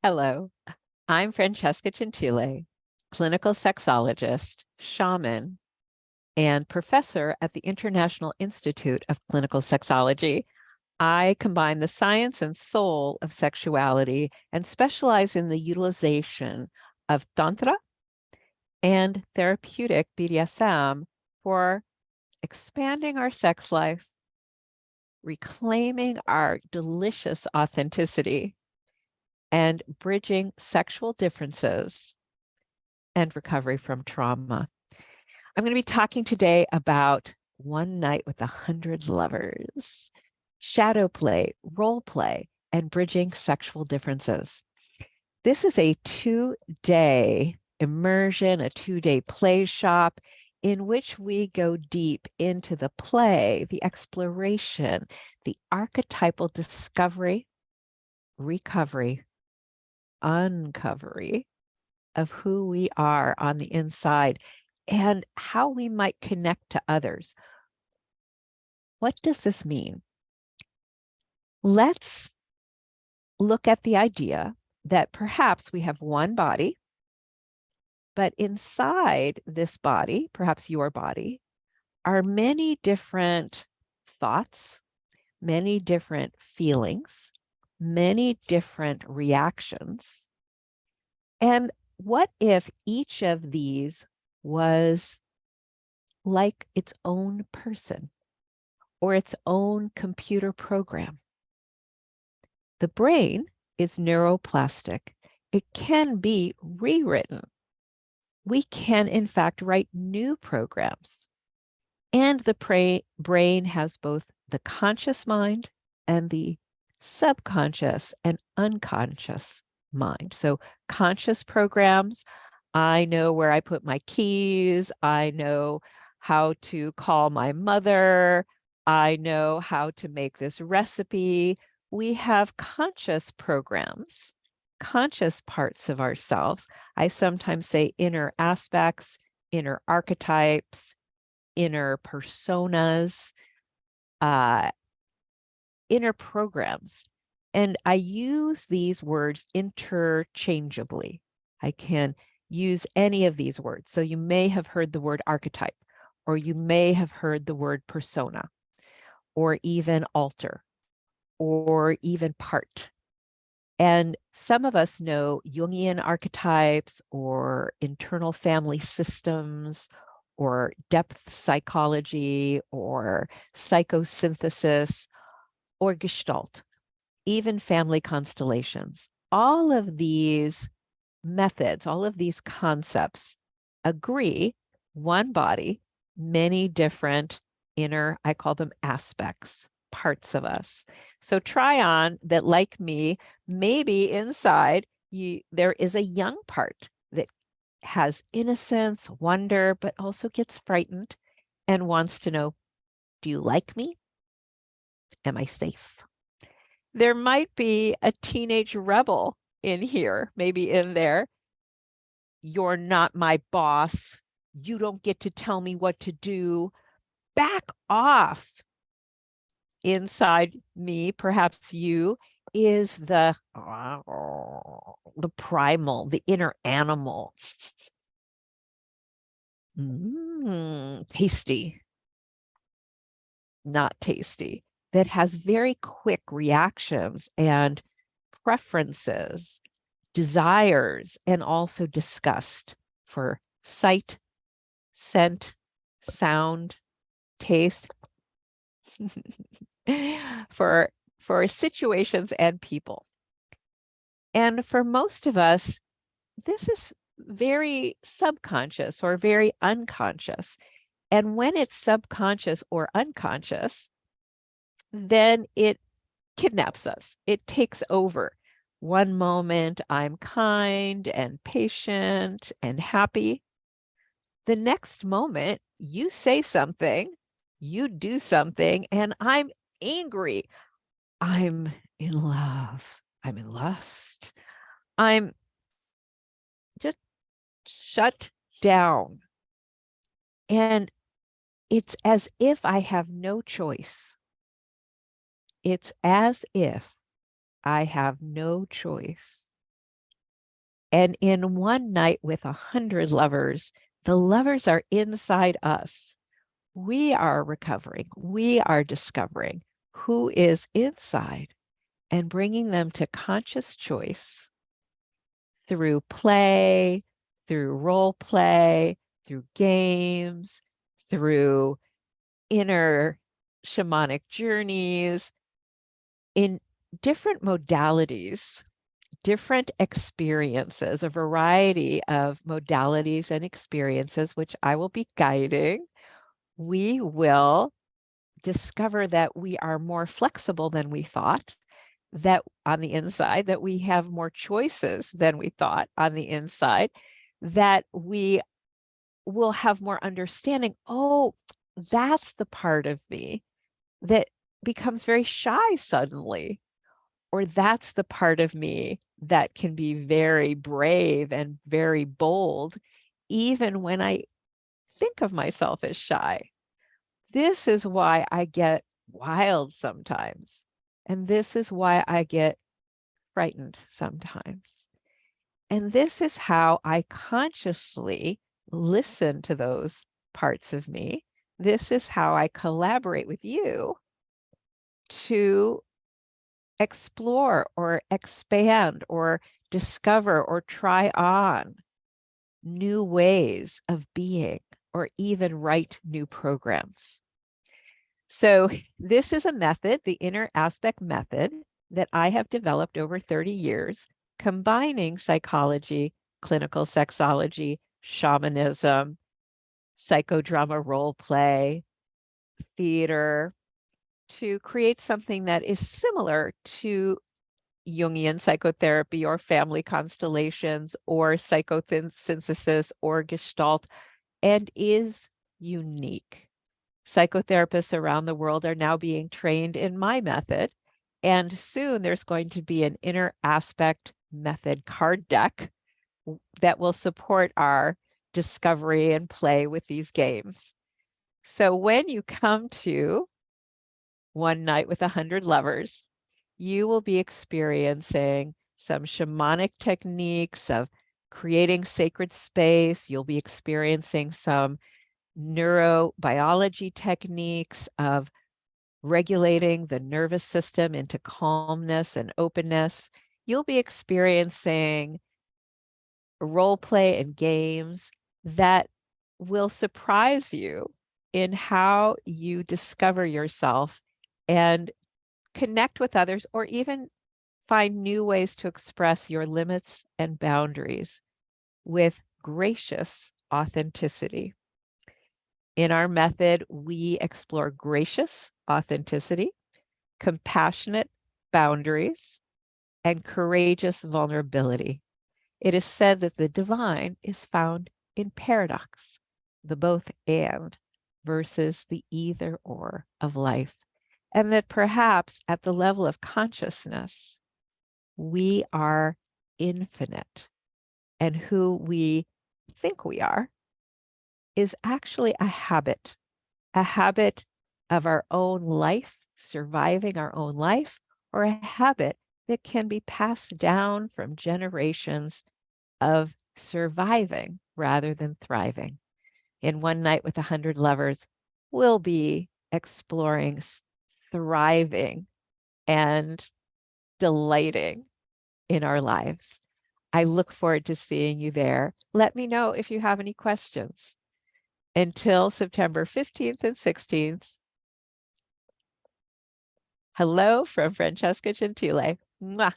Hello, I'm Francesca Gentille, clinical sexologist, shaman, and professor at the International Institute of Clinical Sexology. I combine the science and soul of sexuality and specialize in the utilization of Tantra and therapeutic BDSM for expanding our sex life, reclaiming our delicious authenticity, and bridging sexual differences and recovery from trauma. I'm going to be talking today about One Night with 100 Lovers, shadow play, role play, and bridging sexual differences. This is a 2-day immersion, a 2-day play shop in which we go deep into the play, the exploration, the archetypal discovery, recovery, uncovery of who we are on the inside and how we might connect to others. What does this mean? Let's look at the idea that perhaps we have one body, but inside this body, perhaps your body, are many different thoughts, many different feelings, many different reactions. And what if each of these was like its own person or its own computer program? The brain is neuroplastic. It can be rewritten. We can, in fact, write new programs. And the brain has both the conscious mind and the subconscious and unconscious mind. So conscious programs, I know where I put my keys. I know how to call my mother. I know how to make this recipe. We have conscious programs, conscious parts of ourselves. I sometimes say inner aspects, inner archetypes, inner personas, inner programs. And I use these words interchangeably. I can use any of these words. So you may have heard the word archetype, or you may have heard the word persona, or even alter, or even part. And some of us know Jungian archetypes or internal family systems or depth psychology or psychosynthesis or gestalt, even family constellations. All of these methods, all of these concepts agree one body, many different inner, I call them aspects, parts of us. So try on that, like me, maybe inside there is a young part that has innocence, wonder, but also gets frightened and wants to know, do you like me? Am I safe? There might be a teenage rebel in here, maybe in there. You're not my boss. You don't get to tell me what to do. Back off. Inside me, perhaps you, is the primal, the inner animal. Tasty, not tasty, that has very quick reactions and preferences, desires, and also disgust for sight, scent, sound, taste, for situations and people. And for most of us, this is very subconscious or very unconscious. And when it's subconscious or unconscious, then it kidnaps us. It takes over. One moment I'm kind and patient and happy. The next moment you say something, you do something, and I'm angry. I'm in love. I'm in lust. I'm just shut down. And it's as if I have no choice. It's as if I have no choice. And in One Night with 100 Lovers, the lovers are inside us. We are recovering. We are discovering who is inside and bringing them to conscious choice through play, through role play, through games, through inner shamanic journeys, in different modalities, different experiences, a variety of modalities and experiences, which I will be guiding. We will discover that we are more flexible than we thought, that on the inside, that we have more choices than we thought on the inside, that we will have more understanding. Oh, that's the part of me that becomes very shy suddenly, or that's the part of me that can be very brave and very bold, even when I think of myself as shy. This is why I get wild sometimes. And this is why I get frightened sometimes. And this is how I consciously listen to those parts of me. This is how I collaborate with you to explore or expand or discover or try on new ways of being, or even write new programs. So this is a method, the inner aspect method, that I have developed over 30 years, combining psychology, clinical sexology, shamanism, psychodrama role play, theater, to create something that is similar to Jungian psychotherapy or family constellations or psychosynthesis or Gestalt, and is unique. Psychotherapists around the world are now being trained in my method, and soon there's going to be an inner aspect method card deck that will support our discovery and play with these games. So when you come to One Night with 100 Lovers, you will be experiencing some shamanic techniques of creating sacred space. You'll be experiencing some neurobiology techniques of regulating the nervous system into calmness and openness. You'll be experiencing role play and games that will surprise you in how you discover yourself and connect with others, or even find new ways to express your limits and boundaries with gracious authenticity. In our method, we explore gracious authenticity, compassionate boundaries, and courageous vulnerability. It is said that the divine is found in paradox, the both and versus the either or of life, and that perhaps at the level of consciousness, we are infinite, and who we think we are is actually a habit of our own life, surviving our own life, or a habit that can be passed down from generations of surviving rather than thriving. In One Night with 100 Lovers, we'll be exploring thriving and delighting in our lives. I look forward to seeing you there. Let me know if you have any questions. Until September 15th and 16th, hello from Francesca Gentille. Mwah.